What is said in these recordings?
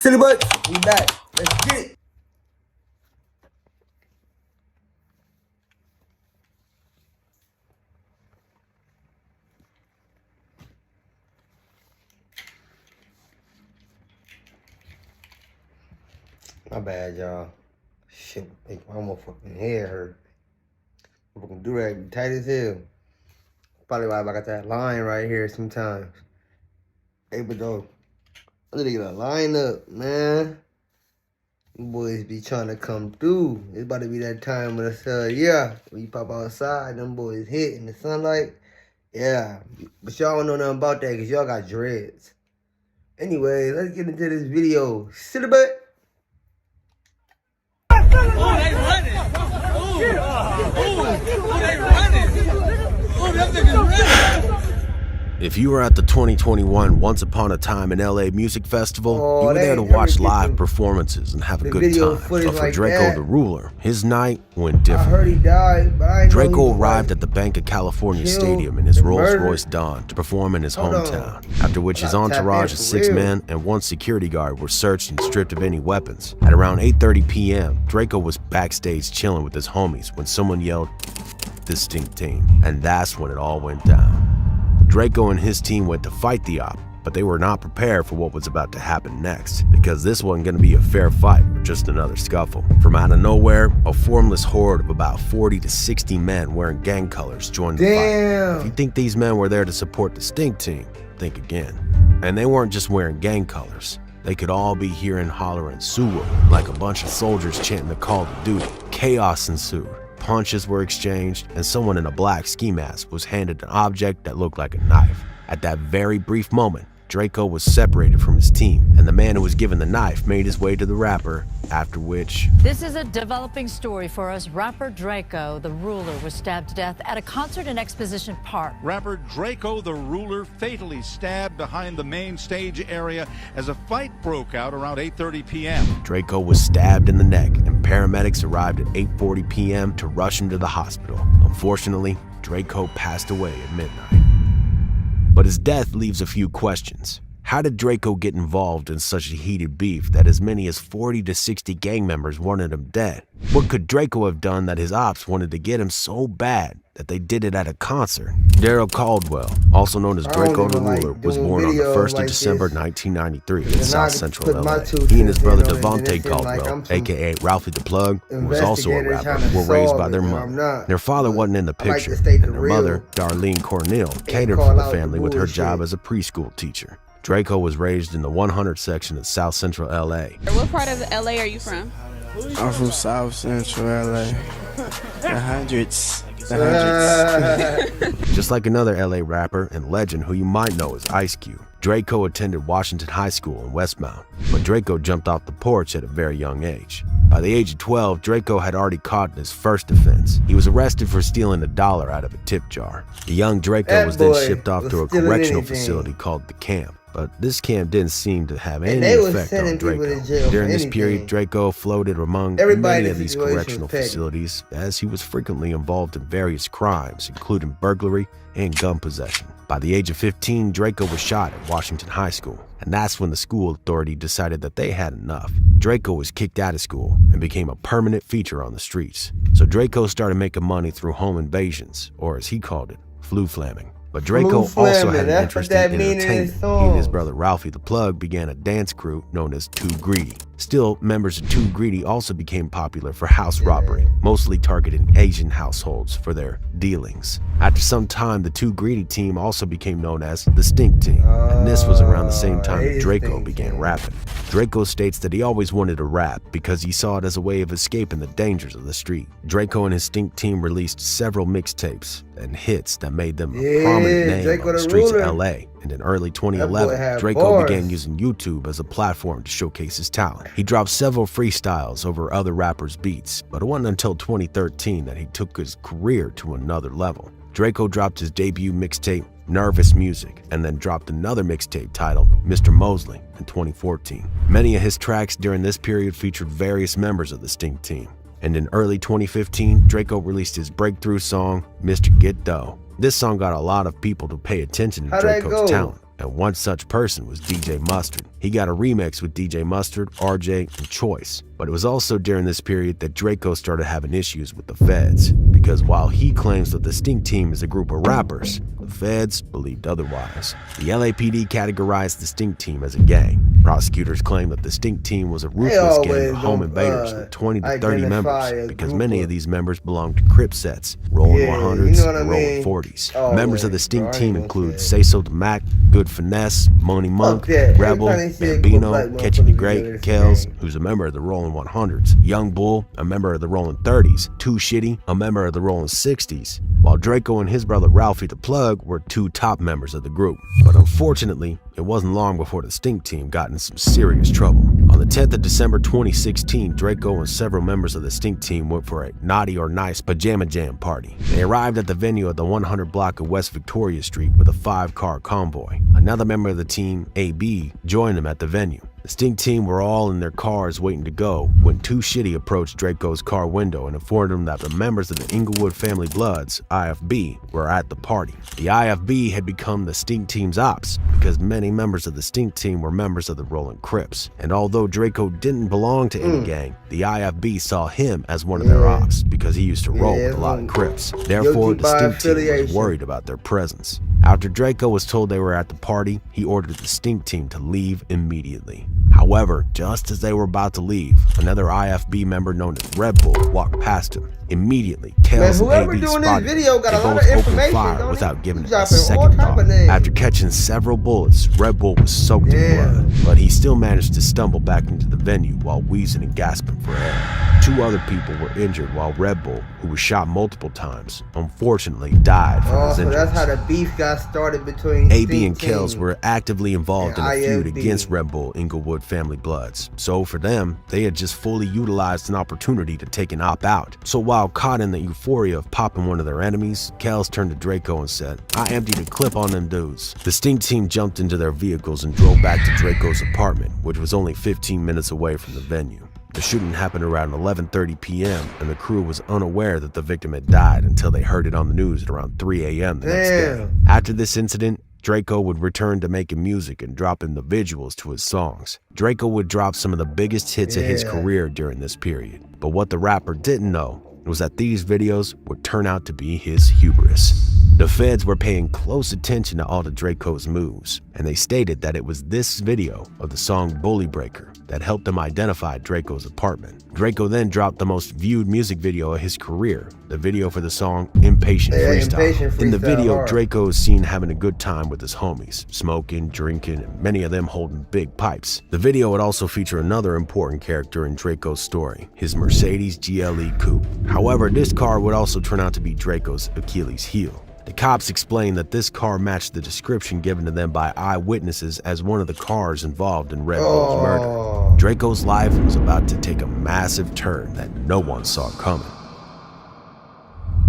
Silly butts, we back. Let's get it. My bad, y'all. Shit, make my motherfucking head hurt. Motherfucking DtaeReacts be tight as hell. Probably why I got that line right here sometimes. Hey, but though, I need to get a line up, man. You boys be trying to come through. It's about to be that time when it's, yeah, when you pop outside, them boys hit in the sunlight. Yeah, but y'all don't know nothing about that because y'all got dreads. Anyway, let's get into this video. Silly butt. Oh, they running. Oh, they running. Oh, them niggas running. If you were at the 2021 Once Upon a Time in LA Music Festival, you were there to watch live performances and have a good time. But for Draco the Ruler, his night went different. I heard he died, but I didn't know Draco he was arrived at the Bank of California Stadium in his Rolls-Royce Dawn to perform in his hometown, after which his entourage of 6 men and 1 security guard were searched and stripped of any weapons. At around 8:30 p.m., Draco was backstage chilling with his homies when someone yelled, "Distinct Team," and that's when it all went down. Draco and his team went to fight the op, but they were not prepared for what was about to happen next, because this wasn't going to be a fair fight or just another scuffle. From out of nowhere, a formless horde of about 40 to 60 men wearing gang colors joined the fight. If you think these men were there to support the Stink Team, think again. And they weren't just wearing gang colors. They could all be hearing hollering "Suwa," like a bunch of soldiers chanting the call to duty. Chaos ensued. Punches were exchanged, and someone in a black ski mask was handed an object that looked like a knife. At that very brief moment, Draco was separated from his team, and the man who was given the knife made his way to the rapper, after which... This is a developing story for us. Rapper Draco, the Ruler, was stabbed to death at a concert in Exposition Park. Rapper Draco, the Ruler, fatally stabbed behind the main stage area as a fight broke out around 8:30 p.m. Draco was stabbed in the neck, and paramedics arrived at 8:40 p.m. to rush him to the hospital. Unfortunately, Draco passed away at midnight. But his death leaves a few questions. How did Draco get involved in such a heated beef that as many as 40 to 60 gang members wanted him dead? What could Draco have done that his ops wanted to get him so bad that they did it at a concert? Daryl Caldwell, also known as Draco the Ruler, was born on the 1st of December 1993 in South Central LA. He and his brother Devontae Caldwell, aka Ralphie the Plug, who was also a rapper, were raised by their mother. Their father wasn't in the picture, and their mother, Darlene Cornell, catered for the family with her job as a preschool teacher. Draco was raised in the 100 section of South Central LA. What part of LA are you from? I'm from South Central LA. The hundreds. Just like another LA rapper and legend who you might know as Ice Cube, Draco attended Washington High School in Westmount, but Draco jumped off the porch at a very young age. By the age of 12, Draco had already caught his first offense. He was arrested for stealing $1 out of a tip jar. The young Draco was then shipped off to a correctional facility called the Camp. But this camp didn't seem to have any effect on Draco. During this period, Draco floated among many of these correctional facilities as he was frequently involved in various crimes, including burglary and gun possession. By the age of 15, Draco was shot at Washington High School, and that's when the school authority decided that they had enough. Draco was kicked out of school and became a permanent feature on the streets. So Draco started making money through home invasions, or as he called it, flu flamming. But Draco also had an interest in entertainment. He and his brother Ralphie the Plug began a dance crew known as Too Greedy. Still, members of Too Greedy also became popular for house robbery, mostly targeting Asian households for their dealings. After some time, the Too Greedy team also became known as the Stink Team, and this was around the same time that Draco began rapping. Draco states that he always wanted to rap because he saw it as a way of escaping the dangers of the street. Draco and his Stink Team released several mixtapes and hits that made them a prominent name on the streets of LA. And in early 2011, Draco began using YouTube as a platform to showcase his talent. He dropped several freestyles over other rappers' beats, but it wasn't until 2013 that he took his career to another level. Draco dropped his debut mixtape, Nervous Music, and then dropped another mixtape titled Mr. Mosley in 2014. Many of his tracks during this period featured various members of the Stink Team. And in early 2015, Draco released his breakthrough song, Mr. Get Dough. This song got a lot of people to pay attention to Draco's talent, and one such person was DJ Mustard. He got a remix with DJ Mustard, RJ, and Choice. But it was also during this period that Draco started having issues with the feds, because while he claims that the Stink Team is a group of rappers, the feds believed otherwise. The LAPD categorized the Stink Team as a gang. Prosecutors claimed that the Stink Team was a ruthless gang of home invaders with 20 to 30 members, because many of these members belonged to Crip sets, rolling 100s and rolling 40s. Members of the Stink Team include Say So the Mac, Good Finesse, Money Monk, Rebel, Bambino, Catching the Great, Kels, who's a member of the Rolling 100s, Young Bull, a member of the Rolling 30s, Too Shitty, a member of the Rolling 60s, while Draco and his brother Ralphie the Plug were two top members of the group. But unfortunately, it wasn't long before the Stink Team got in some serious trouble. On the 10th of December 2016, Draco and several members of the Stink Team went for a naughty or nice pajama jam party. They arrived at the venue at the 100 block of West Victoria Street with a 5-car convoy. Another member of the team, AB, joined them at the venue. The Stink Team were all in their cars waiting to go when Too Shitty approached Draco's car window and informed him that the members of the Inglewood Family Bloods, IFB, were at the party. The IFB had become the Stink Team's ops because many members of the Stink Team were members of the Rolling Crips. And although Draco didn't belong to any gang, the IFB saw him as one of their ops because he used to roll with a lot of Crips. Therefore, the Stink Team was worried about their presence. After Draco was told they were at the party, he ordered the Stink Team to leave immediately. However, just as they were about to leave, another IFB member known as Red Bull walked past him. Immediately, Kels and AB spotted him. They both opened fire without giving it a second thought. After catching several bullets, Red Bull was soaked in blood, but he still managed to stumble back into the venue while wheezing and gasping for air. 2 other people were injured while Red Bull, who was shot multiple times, unfortunately died from his injuries. That's how the beef got started between AB and Kels were actively involved in a feud against Red Bull Inglewood Family Bloods. So for them, they had just fully utilized an opportunity to take an op out. So while caught in the euphoria of popping one of their enemies, Kels turned to Draco and said, "I emptied a clip on them dudes." The Stink Team jumped into their vehicles and drove back to Draco's apartment, which was only 15 minutes away from the venue. The shooting happened around 11:30 p.m. and the crew was unaware that the victim had died until they heard it on the news at around 3 a.m. the next day. After this incident, Draco would return to making music and dropping the visuals to his songs. Draco would drop some of the biggest hits of his career during this period. But what the rapper didn't know was that these videos would turn out to be his hubris. The feds were paying close attention to all of Draco's moves, and they stated that it was this video of the song Bully Breaker that helped them identify Draco's apartment. Draco then dropped the most viewed music video of his career, the video for the song Impatient Freestyle. In the video, Draco is seen having a good time with his homies, smoking, drinking, and many of them holding big pipes. The video would also feature another important character in Draco's story, his Mercedes GLE Coupe. However, this car would also turn out to be Draco's Achilles heel. The cops explained that this car matched the description given to them by eyewitnesses as one of the cars involved in Red Bull's murder. Draco's life was about to take a massive turn that no one saw coming.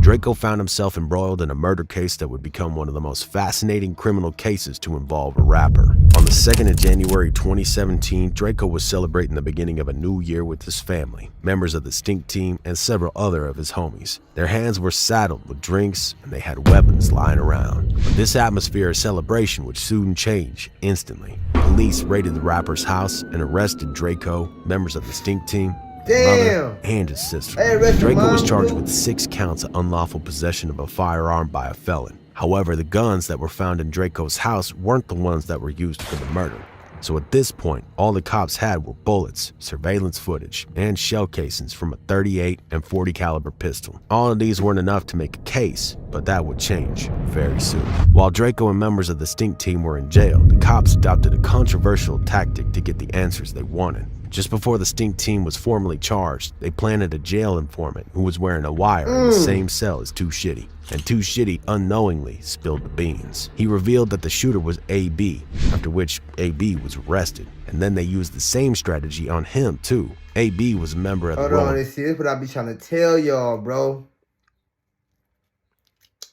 Draco found himself embroiled in a murder case that would become one of the most fascinating criminal cases to involve a rapper. On the 2nd of January 2017, Draco was celebrating the beginning of a new year with his family, members of the Stink Team, and several other of his homies. Their hands were saddled with drinks, and they had weapons lying around. But this atmosphere of celebration would soon change instantly. Police raided the rapper's house and arrested Draco, members of the Stink Team, brother, and his sister. Draco was charged with 6 counts of unlawful possession of a firearm by a felon. However, the guns that were found in Draco's house weren't the ones that were used for the murder. So at this point, all the cops had were bullets, surveillance footage, and shell casings from a .38 and .40 caliber pistol. All of these weren't enough to make a case, but that would change very soon. While Draco and members of the Stink Team were in jail, the cops adopted a controversial tactic to get the answers they wanted. Just before the Stink Team was formally charged, they planted a jail informant who was wearing a wire in the same cell as Too Shitty, and Too Shitty unknowingly spilled the beans. He revealed that the shooter was AB, after which AB was arrested, and then they used the same strategy on him too. AB was a member of the Rolling. See, this is what I be trying to tell y'all, bro.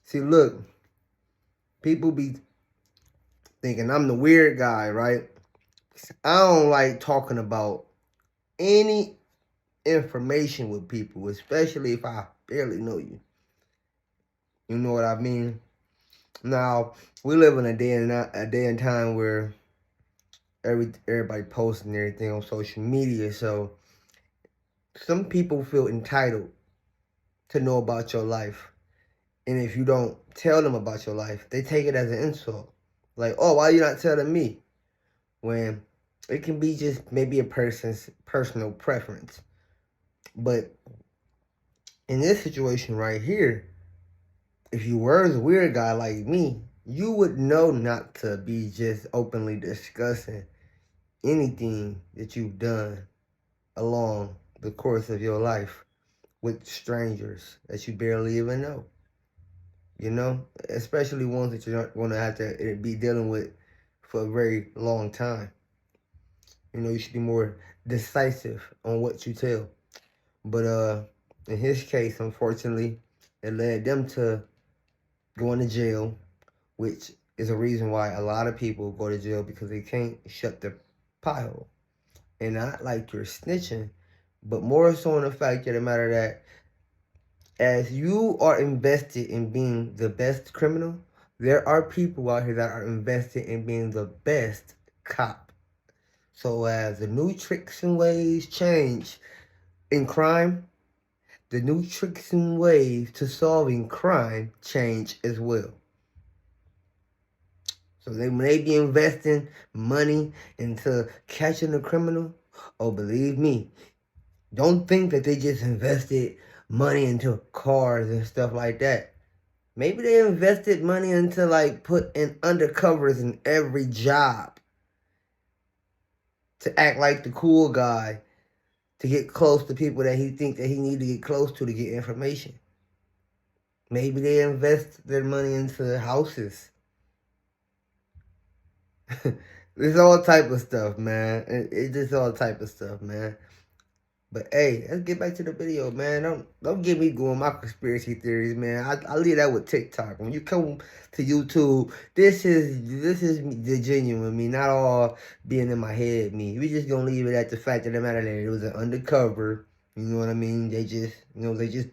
See, look, people be thinking I'm the weird guy, right? I don't like talking about any information with people, especially if I barely know you. You know what I mean? Now, we live in a day and time where everybody posting everything on social media, so some people feel entitled to know about your life. And if you don't tell them about your life, they take it as an insult. Like, oh, why you not telling me? When it can be just maybe a person's personal preference. But in this situation right here, if you were a weird guy like me, you would know not to be just openly discussing anything that you've done along the course of your life with strangers that you barely even know. You know, especially ones that you're not going to have to be dealing with for a very long time. You know, you should be more decisive on what you tell. But in his case, unfortunately, it led them to going to jail, which is a reason why a lot of people go to jail, because they can't shut their pie hole. And not like you're snitching, but more so in the fact of the matter that as you are invested in being the best criminal, there are people out here that are invested in being the best cop. So as the new tricks and ways change in crime, the new tricks and ways to solving crime change as well. So they may be investing money into catching a criminal. Oh, believe me, don't think that they just invested money into cars and stuff like that. Maybe they invested money into like putting undercovers in every job to act like the cool guy, to get close to people that he thinks that he need to get close to get information. Maybe they invest their money into houses. There's all type of stuff, man. It's just all type of stuff, man. But hey, let's get back to the video, man. Don't get me going my conspiracy theories, man. I leave that with TikTok. When you come to YouTube, this is the genuine me, not all being in my head me. We just gonna leave it at the fact of the matter that it was an undercover. You know what I mean? They just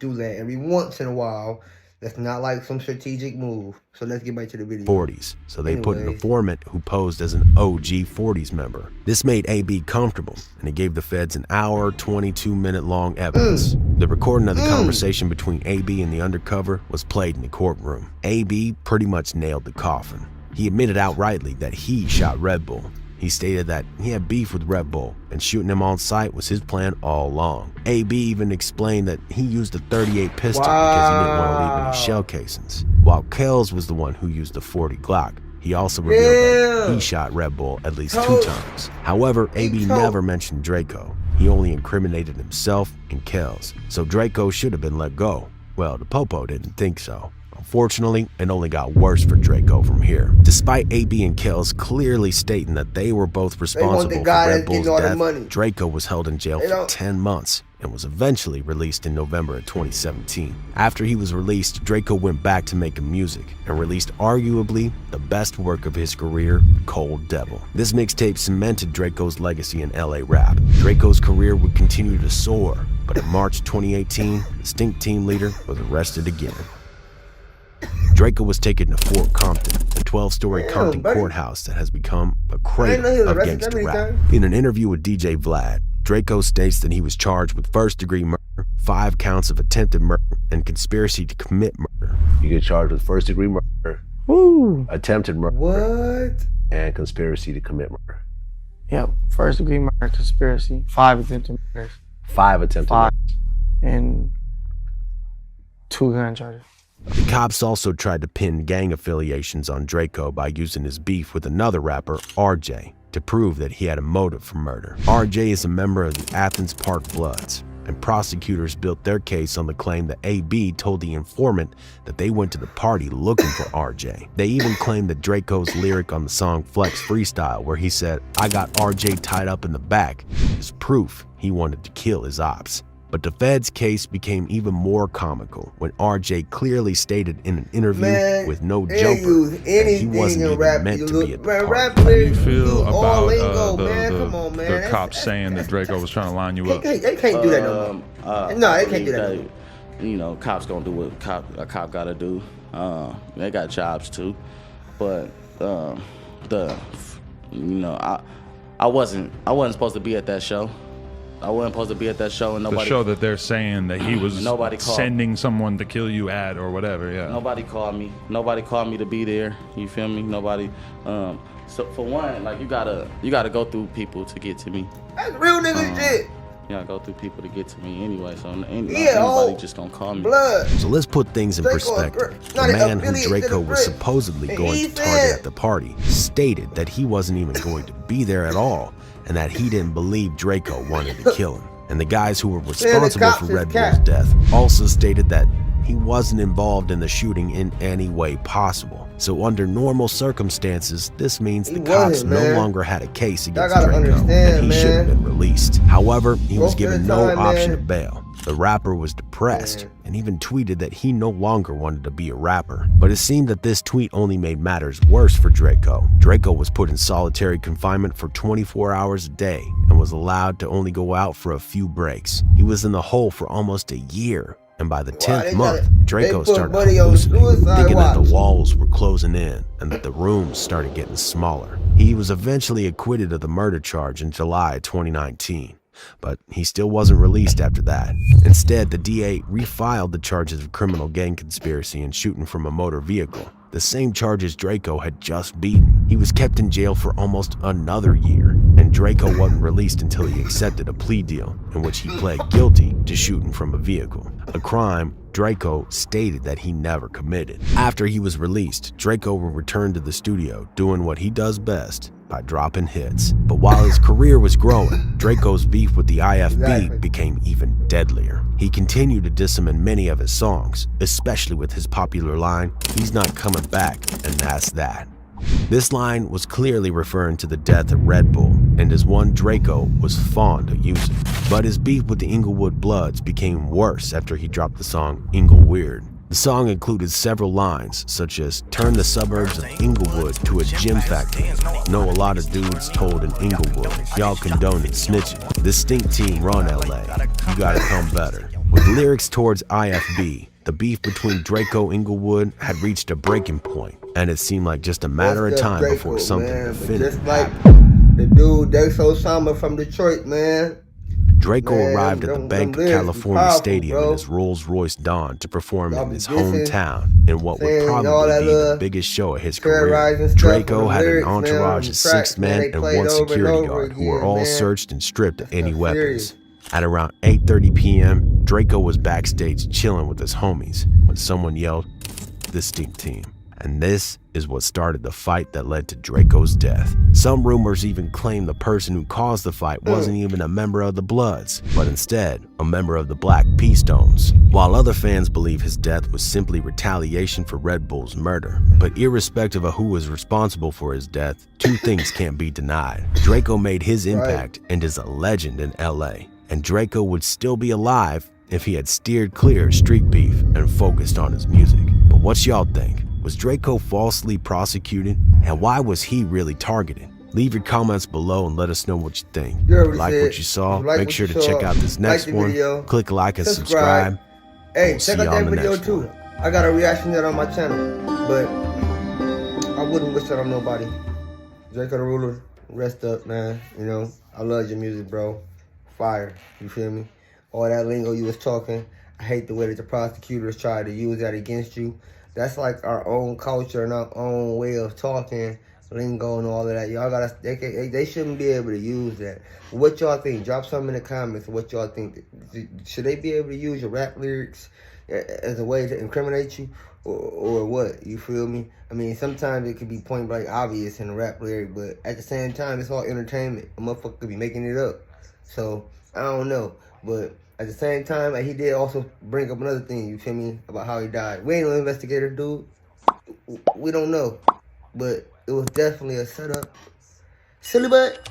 do that every once in a while. That's not like some strategic move. So let's get back to the video. 40s, so they put an informant who posed as an OG 40s member. This made AB comfortable, and it gave the feds an hour, 22-minute long evidence. The recording of the conversation between AB and the undercover was played in the courtroom. AB pretty much nailed the coffin. He admitted outrightly that he shot Red Bull. He stated that he had beef with Red Bull, and shooting him on sight was his plan all along. AB even explained that he used a .38 pistol because he didn't want to leave any shell casings, while Kells was the one who used a .40 Glock. He also revealed that he shot Red Bull at least 2 times. However, AB never mentioned Draco. He only incriminated himself and Kells, so Draco should have been let go. Well, the Popo didn't think so. Unfortunately, it only got worse for Draco from here. Despite AB and Kells clearly stating that they were both responsible for Red Bull's death, Draco was held in jail for 10 months and was eventually released in November of 2017. After he was released, Draco went back to making music and released arguably the best work of his career, Cold Devil. This mixtape cemented Draco's legacy in LA rap. Draco's career would continue to soar, but in March 2018, the Stink Team leader was arrested again. Draco was taken to Fort Compton, a 12-story Compton courthouse that has become a cradle of gangster rap. In an interview with DJ Vlad, Draco states that he was charged with first-degree murder, 5 counts of attempted murder, and conspiracy to commit murder. You get charged with first-degree murder, attempted murder, and conspiracy to commit murder. Yep, first-degree murder, conspiracy, 5 attempted murders. 5 attempted murders. And 2 gun charges. The cops also tried to pin gang affiliations on Draco by using his beef with another rapper, RJ, to prove that he had a motive for murder. RJ is a member of the Athens Park Bloods, and prosecutors built their case on the claim that AB told the informant that they went to the party looking for RJ. They even claimed that Draco's lyric on the song Flex Freestyle, where he said, "I got RJ tied up in the back," is proof he wanted to kill his ops. But the Fed's case became even more comical when RJ clearly stated in an interview with No Jumper that he wasn't even meant to be at the party. How do you feel about the cops saying that Draco was trying to line you up? They can't do that no more. No, they can't do that no more. you know, cops gonna do what a cop gotta do. They got jobs too, but you know, I wasn't supposed to be at that show. I wasn't supposed to be at that show, and nobody. The show that they're saying that he was sending someone to kill you at, or whatever. Yeah. Nobody called me. Nobody called me to be there. You feel me? Nobody. So for one, like you gotta go through people to get to me. That's real nigga shit. You gotta go through people to get to me anyway. So anybody just gonna call me. Blood. So let's put things in perspective. The man who Draco was supposedly going to target at the party stated that he wasn't even going to be there at all, and that he didn't believe Draco wanted to kill him. And the guys who were responsible for Red Bull's death also stated that he wasn't involved in the shooting in any way possible. So under normal circumstances, this means the cops no longer had a case against Draco, and he should have been released. However, he was given no option of bail. The rapper was depressed and even tweeted that he no longer wanted to be a rapper. But it seemed that this tweet only made matters worse for Draco. Draco was put in solitary confinement for 24 hours a day and was allowed to only go out for a few breaks. He was in the hole for almost a year. And by the 10th month, Draco started hallucinating, thinking that the walls were closing in and that the rooms started getting smaller. He was eventually acquitted of the murder charge in July 2019, but he still wasn't released after that. Instead, the DA refiled the charges of criminal gang conspiracy and shooting from a motor vehicle, the same charges Draco had just beaten. He was kept in jail for almost another year, and Draco wasn't released until he accepted a plea deal in which he pled guilty to shooting from a vehicle, a crime Draco stated that he never committed. After he was released, Draco will return to the studio doing what he does best, by dropping hits. But while his career was growing, Draco's beef with the IFB became even deadlier. He continued to diss him in many of his songs, especially with his popular line, "He's not coming back, and that's that." This line was clearly referring to the death of Red Bull, and is one Draco was fond of using. But his beef with the Inglewood Bloods became worse after he dropped the song Ingleweird. The song included several lines, such as, "Turn the suburbs of Inglewood to a gym factory. Know a lot of dudes told in Inglewood. Y'all condoning snitching. This stink team run LA. You gotta come better." With lyrics towards IFB, the beef between Draco Inglewood had reached a breaking point, and it seemed like just a matter of time before something definitive happened. The dude, Deso Samba from Detroit, man. Draco arrived at the Bank of California Stadium in his Rolls-Royce Dawn to perform in his hometown in what would probably be the biggest show of his career. Draco had an entourage of 6 men and 1 security guard who were all searched and stripped of any weapons. At around 8:30 p.m., Draco was backstage chilling with his homies when someone yelled, "The stink team." And this is what started the fight that led to Draco's death. Some rumors even claim the person who caused the fight wasn't even a member of the Bloods, but instead a member of the Black P-Stones, while other fans believe his death was simply retaliation for Red Bull's murder. But irrespective of who was responsible for his death, 2 things can't be denied. Draco made his impact and is a legend in LA, and Draco would still be alive if he had steered clear of street beef and focused on his music. But what's y'all think? Was Draco falsely prosecuted? And why was he really targeted? Leave your comments below and let us know what you think. If you like what you saw, make sure to check out this next one. Click like and subscribe. Hey, check out that video too. I got a reaction to that on my channel, but I wouldn't wish that on nobody. Draco the Ruler, rest up, man. You know, I love your music, bro. Fire, you feel me? All that lingo you was talking, I hate the way that the prosecutors tried to use that against you. That's like our own culture and our own way of talking, lingo and all of that. Y'all gotta, they shouldn't be able to use that. What y'all think? Drop something in the comments. What y'all think? Should they be able to use your rap lyrics as a way to incriminate you? Or what? You feel me? I mean, sometimes it could be point blank obvious in a rap lyric, but at the same time, it's all entertainment. A motherfucker could be making it up. So, I don't know. But at the same time, like, he did also bring up another thing, you feel me, about how he died. We ain't no investigator, dude. We don't know. But it was definitely a setup. Silly butt.